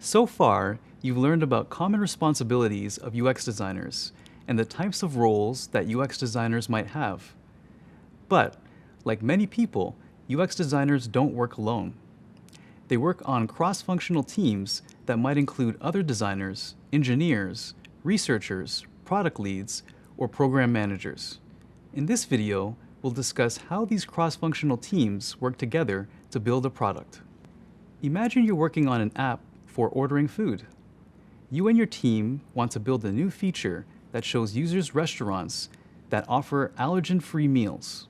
So far, you've learned about common responsibilities of UX designers and the types of roles that UX designers might have. But, like many people, UX designers don't work alone. They work on cross-functional teams that might include other designers, engineers, researchers, product leads, or program managers. In this video, we'll discuss how these cross-functional teams work together to build a product. Imagine you're working on an app for ordering food. You and your team want to build a new feature that shows users restaurants that offer allergen-free meals.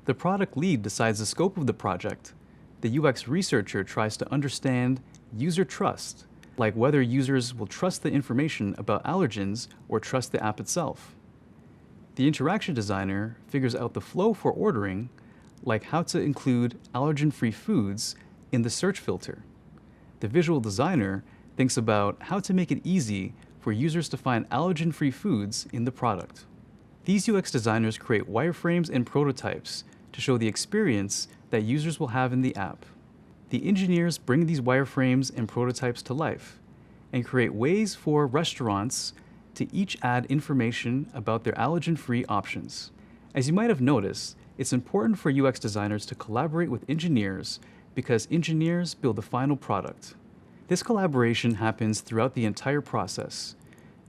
The product lead decides the scope of the project. The UX researcher tries to understand user trust, like whether users will trust the information about allergens or trust the app itself. The interaction designer figures out the flow for ordering, like how to include allergen-free foods in the search filter. The visual designer thinks about how to make it easy for users to find allergen-free foods in the product. These UX designers create wireframes and prototypes to show the experience that users will have in the app. The engineers bring these wireframes and prototypes to life and create ways for restaurants to each add information about their allergen-free options. As you might have noticed, it's important for UX designers to collaborate with engineers because engineers build the final product. This collaboration happens throughout the entire process.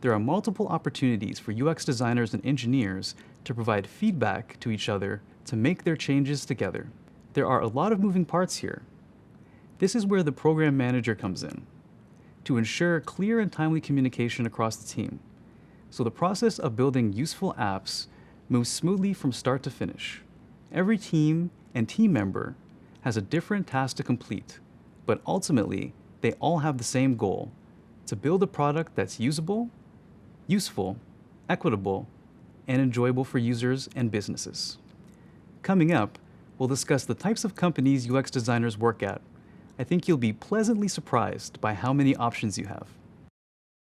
There are multiple opportunities for UX designers and engineers to provide feedback to each other to make their changes together. There are a lot of moving parts here. This is where the program manager comes in, to ensure clear and timely communication across the team, so the process of building useful apps moves smoothly from start to finish. Every team and team member has a different task to complete, but ultimately, they all have the same goal: to build a product that's usable, useful, equitable, and enjoyable for users and businesses. Coming up, we'll discuss the types of companies UX designers work at. I think you'll be pleasantly surprised by how many options you have.